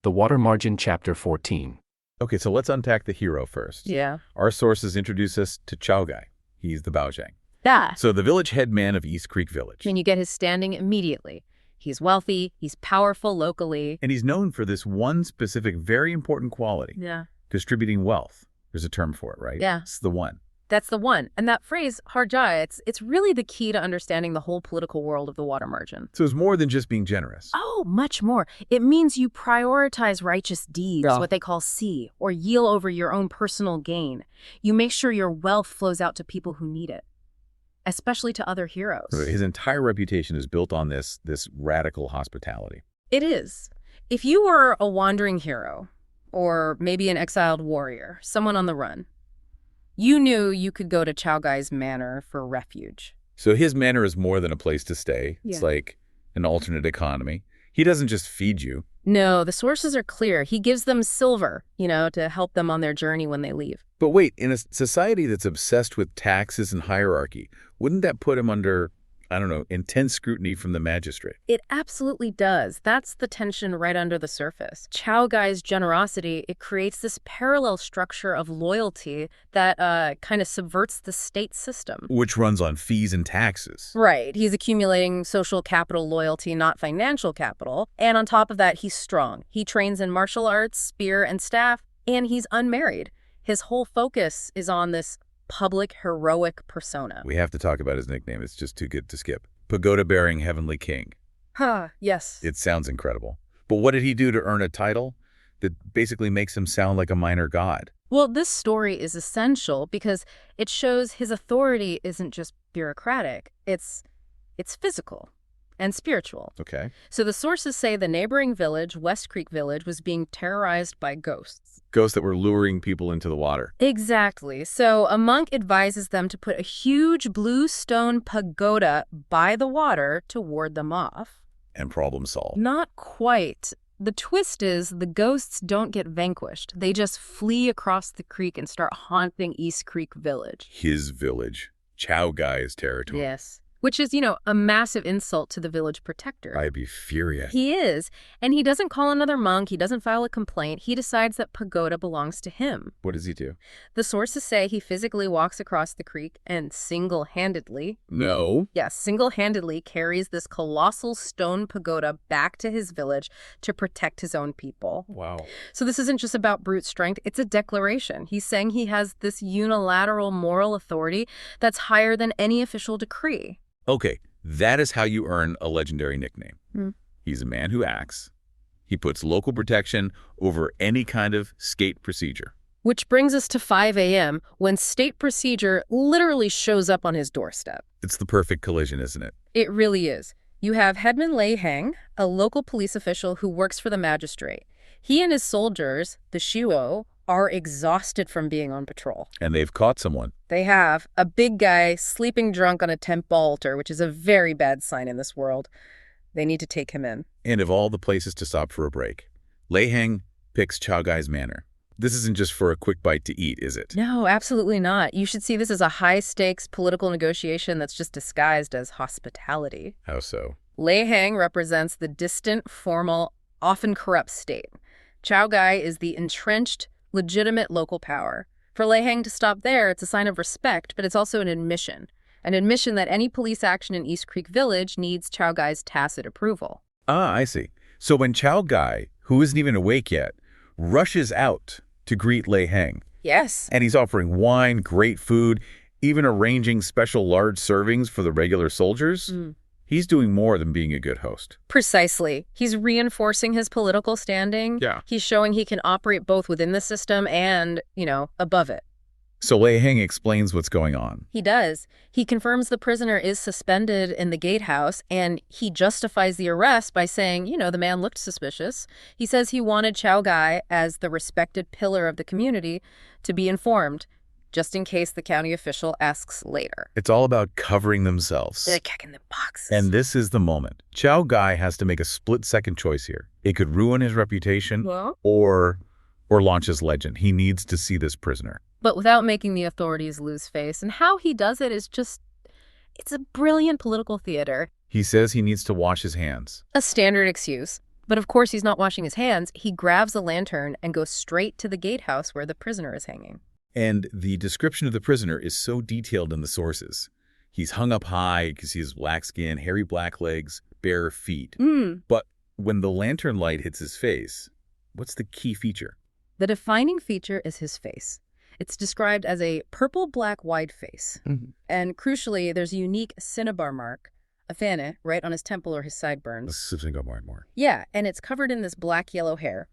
The Water Margin, Chapter 14. Okay, so let's unpack the hero first. Yeah. Our sources introduce us to Chao Guy. He's the Baozhang. Yeah. So the village headman of East Creek Village. I mean, you get his standing immediately. He's wealthy, he's powerful locally. And he's known for this one specific, very important quality. Yeah. Distributing wealth. There's a term for it, right? Yeah. It's the one. That's the one. And that phrase, harja, it's really the key to understanding the whole political world of the water margin. So it's more than just being generous. Oh, much more. It means you prioritize righteous deeds, what they call si, or yield over your own personal gain. You make sure your wealth flows out to people who need it, especially to other heroes. His entire reputation is built on this radical hospitality. It is. If you were a wandering hero, or maybe an exiled warrior, someone on the run, you knew you could go to Chao Guy's manor for refuge. So his manor is more than a place to stay. Yeah. It's like an alternate economy. He doesn't just feed you. No, the sources are clear. He gives them silver, to help them on their journey when they leave. But wait, in a society that's obsessed with taxes and hierarchy, wouldn't that put him under, intense scrutiny from the magistrate? It absolutely does. That's the tension right under the surface. Chao Guy's generosity, it creates this parallel structure of loyalty that kind of subverts the state system. Which runs on fees and taxes. Right. He's accumulating social capital loyalty, not financial capital. And on top of that, he's strong. He trains in martial arts, spear, and staff, and he's unmarried. His whole focus is on this public heroic persona. We have to talk about his nickname. It's just too good to skip. Pagoda-bearing Heavenly King. Yes. It sounds incredible. But what did he do to earn a title that basically makes him sound like a minor god? Well, this story is essential because it shows his authority isn't just bureaucratic. It's physical and spiritual. Okay. So the sources say the neighboring village, West Creek Village, was being terrorized by ghosts. Ghosts that were luring people into the water. Exactly. So a monk advises them to put a huge blue stone pagoda by the water to ward them off. And problem solved. Not quite. The twist is the ghosts don't get vanquished. They just flee across the creek and start haunting East Creek Village. His village. Chao Guy's territory. Yes. Which is, a massive insult to the village protector. I'd be furious. He is. And he doesn't call another monk. He doesn't file a complaint. He decides that pagoda belongs to him. What does he do? The sources say he physically walks across the creek and single-handedly carries this colossal stone pagoda back to his village to protect his own people. Wow. So this isn't just about brute strength. It's a declaration. He's saying he has this unilateral moral authority that's higher than any official decree. Okay, that is how you earn a legendary nickname. He's a man who acts. He puts local protection over any kind of state procedure. Which brings us to 5 a.m. when state procedure literally shows up on his doorstep. It's the perfect collision, isn't it? It really is. You have Headman Lei Hang, a local police official who works for the magistrate. He and his soldiers, the Shuo, are exhausted from being on patrol. And they've caught someone. They have. A big guy sleeping drunk on a temple altar, which is a very bad sign in this world. They need to take him in. And of all the places to stop for a break, Lei Hang picks Chao Guy's manor. This isn't just for a quick bite to eat, is it? No, absolutely not. You should see this as a high-stakes political negotiation that's just disguised as hospitality. How so? Lei Hang represents the distant, formal, often corrupt state. Chao Guy is the entrenched, legitimate local power. For Lei Hang to stop there, it's a sign of respect, but it's also an admission that any police action in East Creek Village needs Chao Guy's tacit approval. Ah, I see. So when Chao Guy, who isn't even awake yet, rushes out to greet Lei Hang. Yes. And he's offering wine, great food, even arranging special large servings for the regular soldiers. He's doing more than being a good host. Precisely. He's reinforcing his political standing. Yeah. He's showing he can operate both within the system and, above it. So Lei Hang explains what's going on. He does. He confirms the prisoner is suspended in the gatehouse, and he justifies the arrest by saying, the man looked suspicious. He says he wanted Chao Guy, as the respected pillar of the community, to be informed, just in case the county official asks later. It's all about covering themselves. They're checking the boxes. And this is the moment. Chao Guy has to make a split-second choice here. It could ruin his reputation or launch his legend. He needs to see this prisoner. But without making the authorities lose face. And how he does it is it's a brilliant political theater. He says he needs to wash his hands. A standard excuse. But of course he's not washing his hands. He grabs a lantern and goes straight to the gatehouse where the prisoner is hanging. And the description of the prisoner is so detailed in the sources. He's hung up high because he has black skin, hairy black legs, bare feet. But when the lantern light hits his face, what's the key feature? The defining feature is his face. It's described as a purple-black wide face. And crucially, there's a unique cinnabar mark, a fanny, right on his temple or his sideburns. Yeah, and it's covered in this black-yellow hair.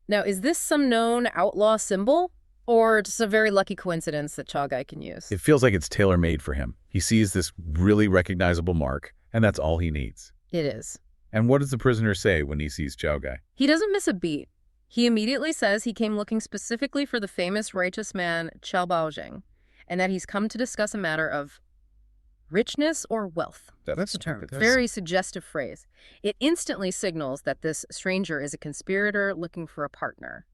Now, is this some known outlaw symbol? Or just a very lucky coincidence that Chao Guy can use? It feels like it's tailor-made for him. He sees this really recognizable mark, and that's all he needs. It is. And what does the prisoner say when he sees Chao Guy? He doesn't miss a beat. He immediately says he came looking specifically for the famous righteous man Chao Baojing, and that he's come to discuss a matter of richness or wealth. That's the term. Very suggestive phrase. It instantly signals that this stranger is a conspirator looking for a partner.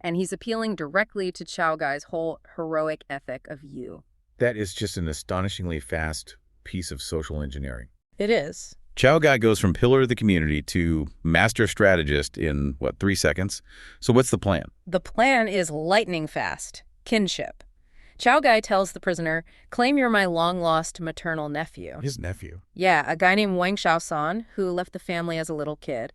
And he's appealing directly to Chao Guy's whole heroic ethic of you. That is just an astonishingly fast piece of social engineering. It is. Chao Guy goes from pillar of the community to master strategist in, 3 seconds? So what's the plan? The plan is lightning fast. Kinship. Chao Guy tells the prisoner, claim you're my long-lost maternal nephew. His nephew? Yeah, a guy named Wang Shaosan, who left the family as a little kid.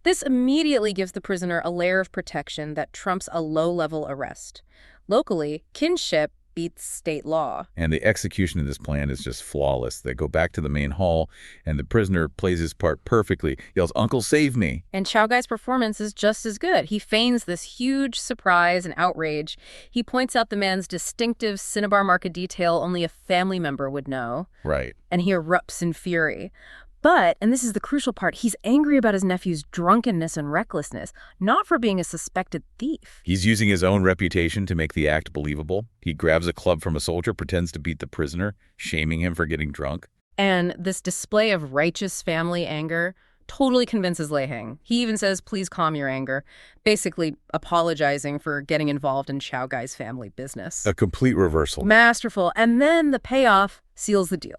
This immediately gives the prisoner a layer of protection that trumps a low-level arrest. Locally, kinship beats state law. And the execution of this plan is just flawless. They go back to the main hall, and the prisoner plays his part perfectly, yells, "Uncle, save me!" And Chao Guy's performance is just as good. He feigns this huge surprise and outrage. He points out the man's distinctive cinnabar mark of detail only a family member would know. Right. And he erupts in fury. But, and this is the crucial part, he's angry about his nephew's drunkenness and recklessness, not for being a suspected thief. He's using his own reputation to make the act believable. He grabs a club from a soldier, pretends to beat the prisoner, shaming him for getting drunk. And this display of righteous family anger totally convinces Lei Heng. He even says, please calm your anger, basically apologizing for getting involved in Chao Guy's family business. A complete reversal. Masterful. And then the payoff seals the deal.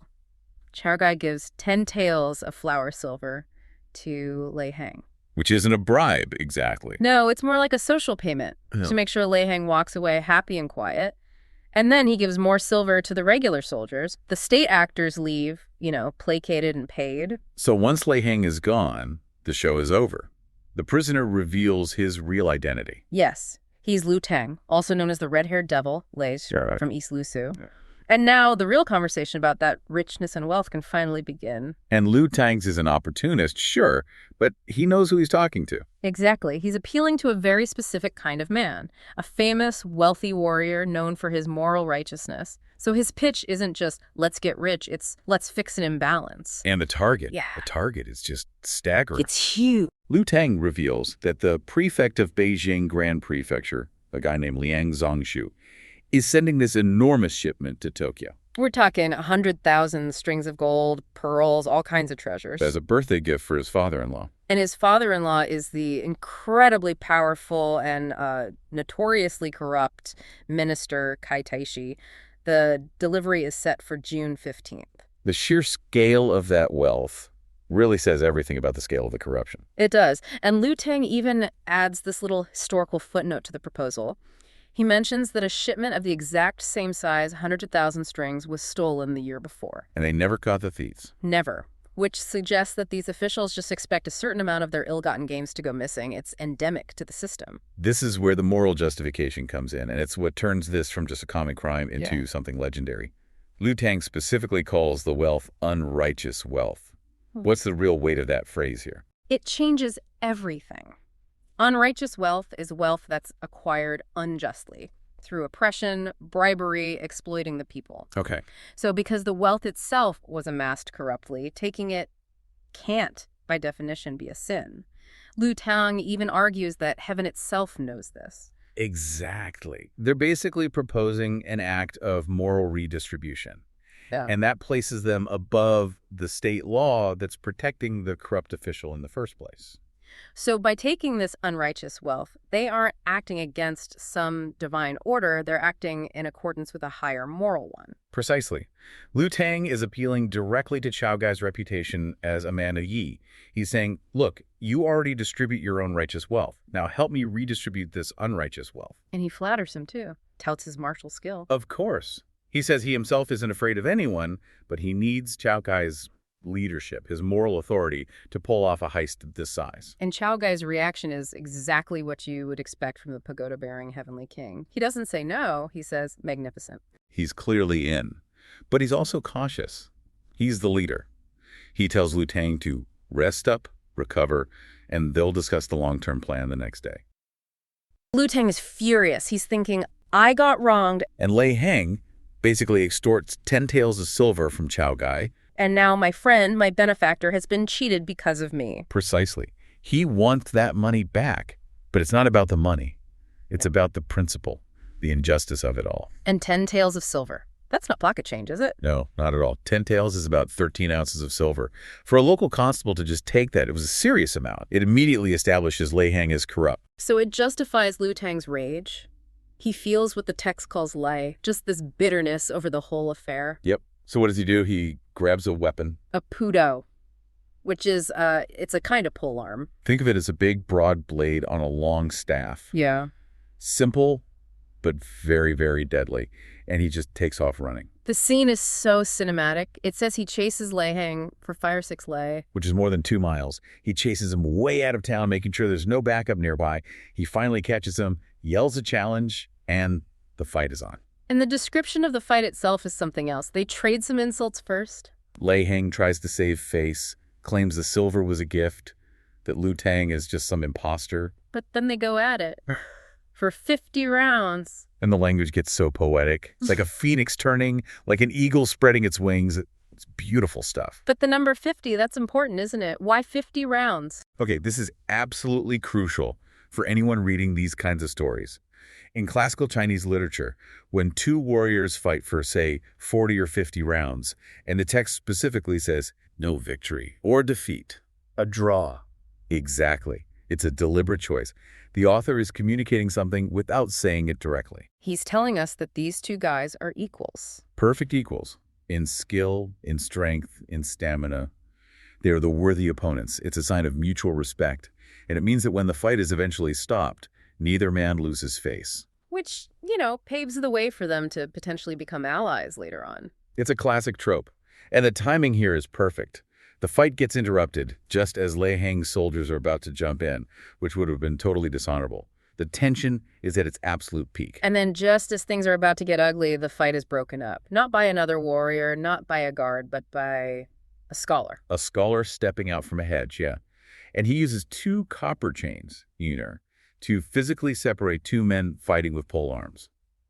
Chao Guy gives 10 taels of flour silver to Lei Heng. Which isn't a bribe, exactly. No, it's more like a social payment to make sure Lei Heng walks away happy and quiet. And then he gives more silver to the regular soldiers. The state actors leave, placated and paid. So once Lei Heng is gone, the show is over. The prisoner reveals his real identity. Yes, he's Liu Tang, also known as the red-haired devil, Lei's from East Lusu. Yeah. And now the real conversation about that richness and wealth can finally begin. And Liu Tang's is an opportunist, sure, but he knows who he's talking to. Exactly. He's appealing to a very specific kind of man, a famous, wealthy warrior known for his moral righteousness. So his pitch isn't just, let's get rich, it's, let's fix an imbalance. And the target. Yeah. The target is just staggering. It's huge. Liu Tang reveals that the prefect of Beijing Grand Prefecture, a guy named Liang Zongshu, is sending this enormous shipment to Tokyo. We're talking 100,000 strings of gold, pearls, all kinds of treasures. As a birthday gift for his father-in-law. And his father-in-law is the incredibly powerful and notoriously corrupt minister Kai Taishi. The delivery is set for June 15th. The sheer scale of that wealth really says everything about the scale of the corruption. It does. And Liu Tang even adds this little historical footnote to the proposal. He mentions that a shipment of the exact same size, 100,000 strings, was stolen the year before. And they never caught the thieves. Never. Which suggests that these officials just expect a certain amount of their ill-gotten gains to go missing. It's endemic to the system. This is where the moral justification comes in, and it's what turns this from just a common crime into something legendary. Liu Tang specifically calls the wealth unrighteous wealth. What's the real weight of that phrase here? It changes everything. Unrighteous wealth is wealth that's acquired unjustly through oppression, bribery, exploiting the people. Okay. So because the wealth itself was amassed corruptly, taking it can't, by definition, be a sin. Liu Tang even argues that heaven itself knows this. Exactly. They're basically proposing an act of moral redistribution. Yeah. And that places them above the state law that's protecting the corrupt official in the first place. So by taking this unrighteous wealth, they aren't acting against some divine order. They're acting in accordance with a higher moral one. Precisely. Liu Tang is appealing directly to Chao Gai's reputation as a man of yi. He's saying, look, you already distribute your own righteous wealth. Now help me redistribute this unrighteous wealth. And he flatters him, too. Touts his martial skill. Of course. He says he himself isn't afraid of anyone, but he needs Chao Gai's leadership, his moral authority, to pull off a heist of this size. And Chao Gai's reaction is exactly what you would expect from the pagoda-bearing heavenly king. He doesn't say no, he says magnificent. He's clearly in, but he's also cautious. He's the leader. He tells Liu Tang to rest up, recover, and they'll discuss the long-term plan the next day. Liu Tang is furious. He's thinking, I got wronged. And Lei Heng basically extorts 10 taels of silver from Chao Gai. And now my friend, my benefactor, has been cheated because of me. Precisely. He wants that money back. But it's not about the money. It's about the principle, the injustice of it all. And 10 taels of silver. That's not pocket change, is it? No, not at all. 10 taels is about 13 ounces of silver. For a local constable to just take that, it was a serious amount. It immediately establishes Lei Heng as corrupt. So it justifies Liu Tang's rage. He feels what the text calls lei, just this bitterness over the whole affair. Yep. So what does he do? He grabs a weapon. A pudo, which is, it's a kind of polearm. Think of it as a big, broad blade on a long staff. Yeah. Simple, but very, very deadly. And he just takes off running. The scene is so cinematic. It says he chases Lei Heng for 5 or 6 lei. Which is more than 2 miles. He chases him way out of town, making sure there's no backup nearby. He finally catches him, yells a challenge, and the fight is on. And the description of the fight itself is something else. They trade some insults first. Lei Heng tries to save face, claims the silver was a gift, that Liu Tang is just some imposter. But then they go at it for 50 rounds. And the language gets so poetic. It's like a phoenix turning, like an eagle spreading its wings. It's beautiful stuff. But the number 50, that's important, isn't it? Why 50 rounds? Okay, this is absolutely crucial for anyone reading these kinds of stories. In classical Chinese literature, when 2 warriors fight for, say, 40 or 50 rounds, and the text specifically says, no victory or defeat, a draw. Exactly. It's a deliberate choice. The author is communicating something without saying it directly. He's telling us that these 2 guys are equals. Perfect equals. In skill, in strength, in stamina. They are the worthy opponents. It's a sign of mutual respect. And it means that when the fight is eventually stopped, neither man loses face. Which, you know, paves the way for them to potentially become allies later on. It's a classic trope. And the timing here is perfect. The fight gets interrupted just as Lei Heng's soldiers are about to jump in, which would have been totally dishonorable. The tension is at its absolute peak. And then just as things are about to get ugly, the fight is broken up. Not by another warrior, not by a guard, but by a scholar. A scholar stepping out from a hedge, yeah. And he uses 2 copper chains, to physically separate 2 men fighting with pole arms.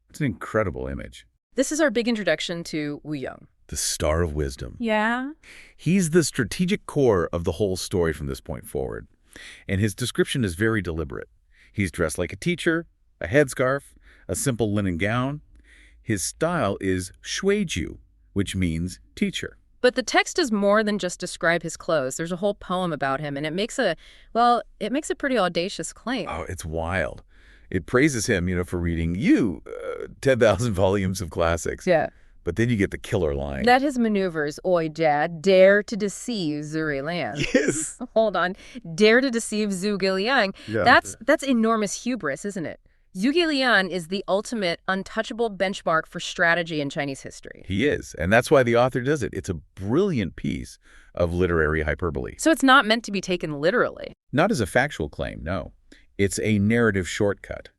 It's an incredible image. This is our big introduction to Wu Yong. The star of wisdom. Yeah? He's the strategic core of the whole story from this point forward. And his description is very deliberate. He's dressed like a teacher, a headscarf, a simple linen gown. His style is shuiju, which means teacher. But the text does more than just describe his clothes. There's a whole poem about him, and it makes a pretty audacious claim. Oh, it's wild. It praises him, for reading 10,000 volumes of classics. Yeah. But then you get the killer line. That his maneuvers, oi, Dad, dare to deceive Zuri Liang. Yes. Hold on. Dare to deceive Zhuge Liang. Yeah. That's enormous hubris, isn't it? Zhuge Liang is the ultimate untouchable benchmark for strategy in Chinese history. He is, and that's why the author does it. It's a brilliant piece of literary hyperbole. So it's not meant to be taken literally. Not as a factual claim, no. It's a narrative shortcut.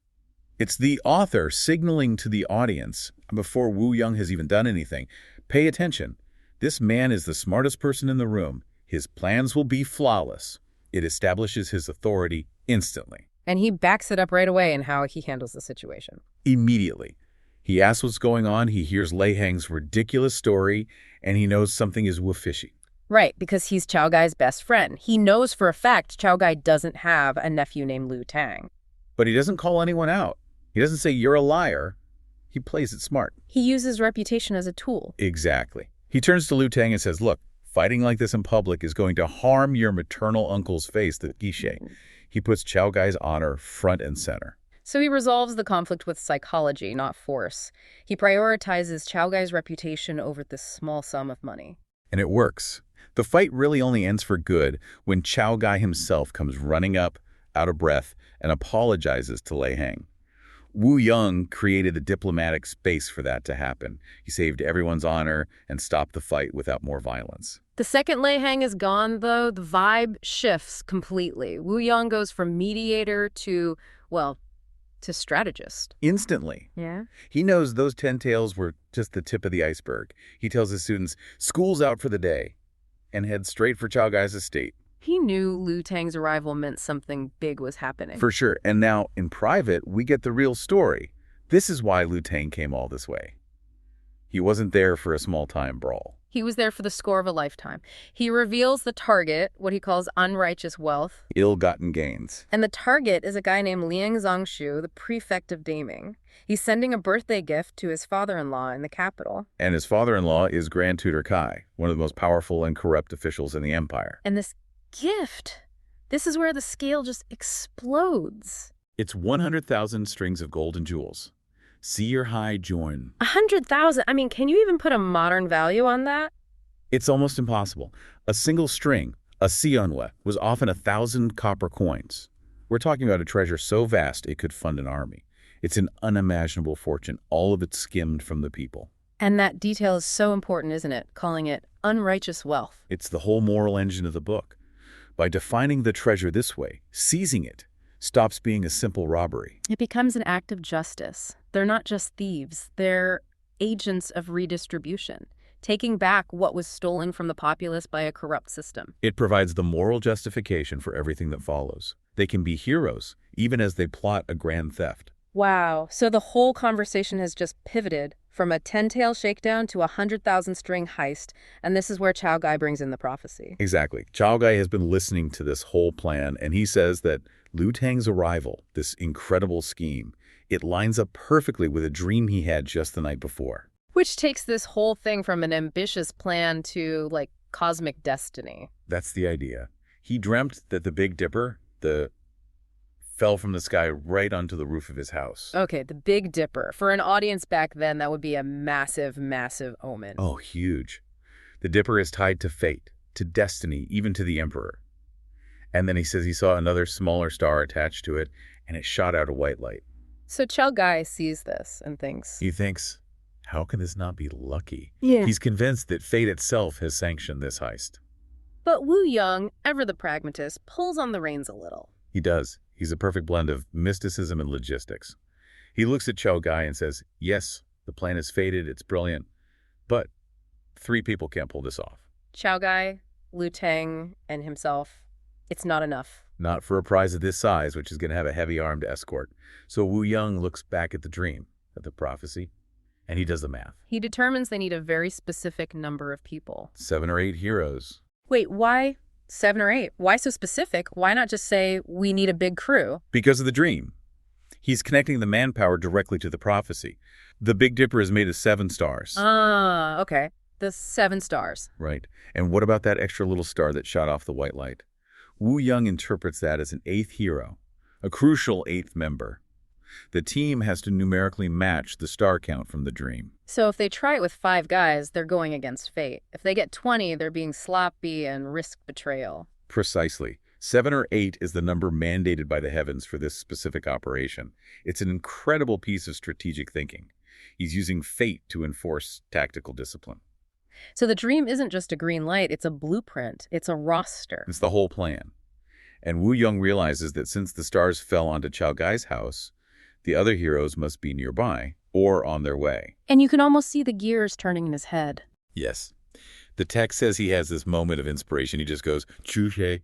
It's the author signaling to the audience, before Wu Yong has even done anything, pay attention. This man is the smartest person in the room. His plans will be flawless. It establishes his authority instantly. And he backs it up right away in how he handles the situation. Immediately. He asks what's going on, he hears Lei Heng's ridiculous story, and he knows something is fishy. Right, because he's Chao Gai's best friend. He knows for a fact Chao Gai doesn't have a nephew named Liu Tang. But he doesn't call anyone out. He doesn't say, you're a liar. He plays it smart. He uses reputation as a tool. Exactly. He turns to Liu Tang and says, look, Fighting like this in public is going to harm your maternal uncle's face, the Guiche. He puts Chao Gai's honor front and center. So he resolves the conflict with psychology, not force. He prioritizes Chao Gai's reputation over this small sum of money. And it works. The fight really only ends for good when Chao Gai himself comes running up, out of breath, and apologizes to Lei Heng. Wu Yong created the diplomatic space for that to happen. He saved everyone's honor and stopped the fight without more violence. The second Lei Heng is gone, though, the vibe shifts completely. Wu Yong goes from mediator to, well, to strategist. Instantly. Yeah? He knows those 10 tails were just the tip of the iceberg. He tells his students, "School's out for the day," and heads straight for Chao Gai's estate. He knew Liu Tang's arrival meant something big was happening. For sure. And now, in private, we get the real story. This is why Liu Tang came all this way. He wasn't there for a small-time brawl. He was there for the score of a lifetime. He reveals the target, what he calls unrighteous wealth. Ill-gotten gains. And the target is a guy named Liang Zongshu, the prefect of Daming. He's sending a birthday gift to his father-in-law in the capital. And his father-in-law is Grand Tutor Kai, one of the most powerful and corrupt officials in the empire. And this gift, this is where the scale just explodes. It's 100,000 strings of gold and jewels. See or high join. 100,000? I mean, can you even put a modern value on that? It's almost impossible. A single string, a sionwe, was often 1,000 copper coins. We're talking about a treasure so vast it could fund an army. It's an unimaginable fortune, all of it skimmed from the people. And that detail is so important, isn't it? Calling it unrighteous wealth. It's the whole moral engine of the book. By defining the treasure this way, seizing it stops being a simple robbery. It becomes an act of justice. They're not just thieves. They're agents of redistribution, taking back what was stolen from the populace by a corrupt system. It provides the moral justification for everything that follows. They can be heroes, even as they plot a grand theft. Wow. So the whole conversation has just pivoted from a 10-tail shakedown to a 100,000-string heist, and this is where Chao Gai brings in the prophecy. Exactly. Chao Gai has been listening to this whole plan, and he says that Liu Tang's arrival, this incredible scheme, it lines up perfectly with a dream he had just the night before. Which takes this whole thing from an ambitious plan to, like, cosmic destiny. That's the idea. He dreamt that the Big Dipper, fell from the sky right onto the roof of his house. Okay, the Big Dipper. For an audience back then, that would be a massive, massive omen. Oh, huge. The Dipper is tied to fate, to destiny, even to the Emperor. And then he says he saw another smaller star attached to it, and it shot out a white light. So Chao Gai sees this and thinks... He thinks, how can this not be lucky? Yeah. He's convinced that fate itself has sanctioned this heist. But Wu Yong, ever the pragmatist, pulls on the reins a little. He does. He's a perfect blend of mysticism and logistics. He looks at Chao Gai and says, yes, the plan is fated, it's brilliant, but 3 people can't pull this off. Chao Gai, Liu Tang, and himself. It's not enough. Not for a prize of this size, which is going to have a heavy armed escort. So Wu Yong looks back at the dream, at the prophecy, and he does the math. He determines they need a very specific number of people. 7 or 8 heroes. Wait, why 7 or 8? Why so specific? Why not just say, we need a big crew? Because of the dream. He's connecting the manpower directly to the prophecy. The Big Dipper is made of 7 stars. Ah, okay. The 7 stars. Right. And what about that extra little star that shot off the white light? Wu Yong interprets that as an 8th hero, a crucial 8th member. The team has to numerically match the star count from the dream. So if they try it with 5 guys, they're going against fate. If they get 20, they're being sloppy and risk betrayal. Precisely. 7 or 8 is the number mandated by the heavens for this specific operation. It's an incredible piece of strategic thinking. He's using fate to enforce tactical discipline. So the dream isn't just a green light, it's a blueprint. It's a roster. It's the whole plan. And Wu Yong realizes that since the stars fell onto Chao Gai's house, the other heroes must be nearby or on their way. And you can almost see the gears turning in his head. Yes. The text says he has this moment of inspiration. He just goes, "Chuhe,"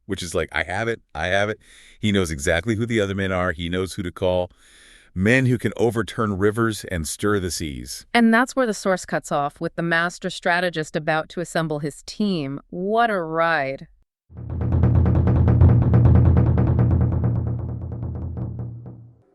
which is like, I have it, I have it. He knows exactly who the other men are. He knows who to call. Men who can overturn rivers and stir the seas. And that's where the source cuts off, with the master strategist about to assemble his team. What a ride.